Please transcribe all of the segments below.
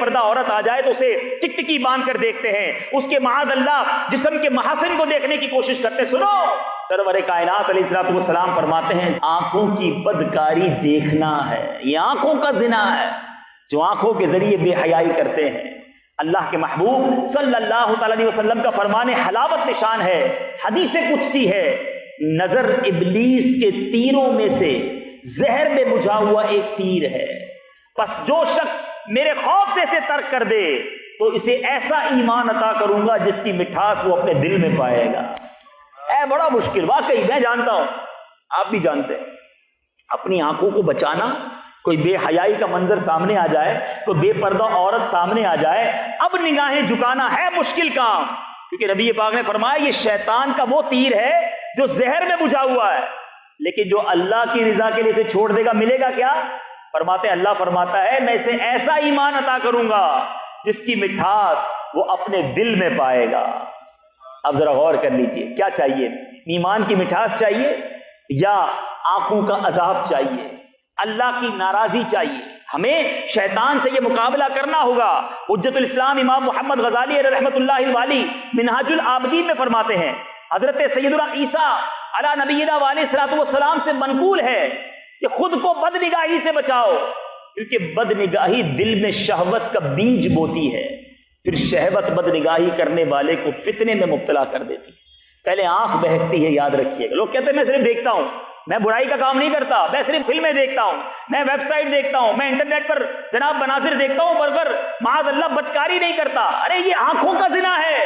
پردہ عورت آ جائے تو اسے ٹکٹکی باندھ کر دیکھتے ہیں، اس کے معاذ اللہ جسم کے محاسن کو دیکھنے کی کوشش کرتے ہیں۔ سنو، سرور کائنات علیہ الصلوۃ والسلام فرماتے ہیں آنکھوں کی بدکاری دیکھنا ہے، یہ آنکھوں کا زنا ہے۔ جو آنکھوں کے ذریعے بے حیائی کرتے ہیں، اللہ کے محبوب صلی اللہ تعالی علیہ وسلم کا فرمان حلاوت نشان ہے، حدیث قدسی ہے، نظر ابلیس کے تیروں میں سے زہر میں بجھا ہوا ایک تیر ہے، پس جو شخص میرے خوف سے اسے ترک کر دے تو اسے ایسا ایمان عطا کروں گا جس کی مٹھاس وہ اپنے دل میں پائے گا۔ اے بڑا مشکل، واقعی میں جانتا ہوں، آپ بھی جانتے ہیں، اپنی آنکھوں کو بچانا۔ کوئی بے حیائی کا منظر سامنے آ جائے، کوئی بے پردہ عورت سامنے آ جائے، اب نگاہیں جھکانا ہے مشکل کام، کیونکہ نبی پاک نے فرمایا یہ شیطان کا وہ تیر ہے جو زہر میں بجھا ہوا ہے، لیکن جو اللہ کی رضا کے لیے اسے چھوڑ دے گا ملے گا کیا؟ فرماتے اللہ فرماتا ہے میں اسے ایسا ایمان عطا کروں گا جس کی مٹھاس وہ اپنے دل میں پائے گا۔ اب ذرا غور کر لیجئے، کیا چاہیے؟ ایمان کی مٹھاس چاہیے یا آنکھوں کا عذاب چاہیے؟ اللہ کی ناراضی چاہیے؟ ہمیں شیطان سے یہ مقابلہ کرنا ہوگا۔ حجت الاسلام امام محمد غزالی رحمۃ اللہ الوالی منہاج العابدین میں فرماتے ہیں، حضرت سیدنا عیسیٰ علی نبینا علیہ السلام سے منقول ہے کہ خود کو بد نگاہی سے بچاؤ، کیونکہ بد نگاہی دل میں شہوت کا بیج بوتی ہے، پھر شہوت بد نگاہی کرنے والے کو فتنے میں مبتلا کر دیتی ہے۔ پہلے آنکھ بہکتی ہے، یاد رکھیے گا۔ لوگ کہتے ہیں میں صرف دیکھتا ہوں، میں برائی کا کام نہیں کرتا، میں صرف فلمیں دیکھتا ہوں، میں ویب سائٹ دیکھتا ہوں، میں انٹرنیٹ پر جناب مناظر دیکھتا ہوں، مگر معاذ اللہ بدکاری نہیں کرتا۔ ارے یہ آنکھوں کا زنا ہے،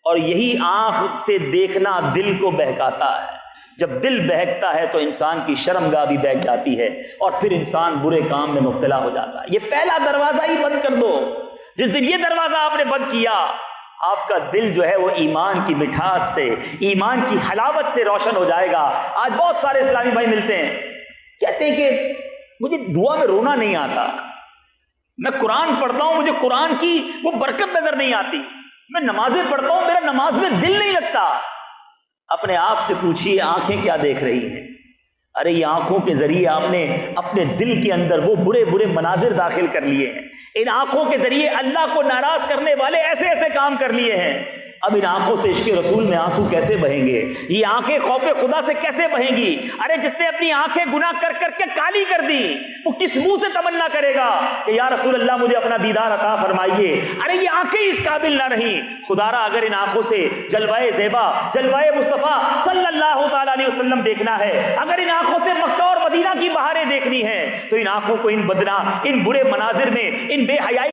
اور یہی آنکھ سے دیکھنا دل کو بہکاتا ہے۔ جب دل بہکتا ہے تو انسان کی شرمگاہ بھی بہک جاتی ہے، اور پھر انسان برے کام میں مبتلا ہو جاتا ہے۔ یہ پہلا دروازہ ہی بند کر دو۔ جس دن یہ دروازہ آپ نے بند کیا، آپ کا دل جو ہے وہ ایمان کی مٹھاس سے، ایمان کی حلاوت سے روشن ہو جائے گا۔ آج بہت سارے اسلامی بھائی ملتے ہیں، کہتے ہیں کہ مجھے دعا میں رونا نہیں آتا، میں قرآن پڑھتا ہوں مجھے قرآن کی وہ برکت نظر نہیں آتی، میں نمازیں پڑھتا ہوں میرا نماز میں دل نہیں لگتا۔ اپنے آپ سے پوچھیے آنکھیں کیا دیکھ رہی ہیں؟ ارے یہ آنکھوں کے ذریعے آپ نے اپنے دل کے اندر وہ برے برے مناظر داخل کر لیے ہیں، ان آنکھوں کے ذریعے اللہ کو ناراض کرنے والے ایسے ایسے کام کر لیے ہیں۔ اب ان آنکھوں سے عشق رسول میں آنسو کیسے بہیں گے؟ یہ آنکھیں خوف خدا سے کیسے بہیں گی؟ ارے جس نے اپنی آنکھیں گناہ کر کر کے کالی کر دی، وہ کس منہ سے تمنا کرے گا کہ یا رسول اللہ مجھے اپنا دیدار عطا فرمائیے؟ ارے یہ آنکھیں اس قابل نہ رہیں۔ خدارا اگر ان آنکھوں سے جلوائے زیبا، جلوائے مصطفیٰ صلی اللہ تعالی علیہ وسلم دیکھنا ہے، اگر ان آنکھوں سے مکہ اور مدینہ کی بہاریں دیکھنی ہے، تو ان آنکھوں کو ان بدنا، ان برے مناظر میں، ان بے حیائی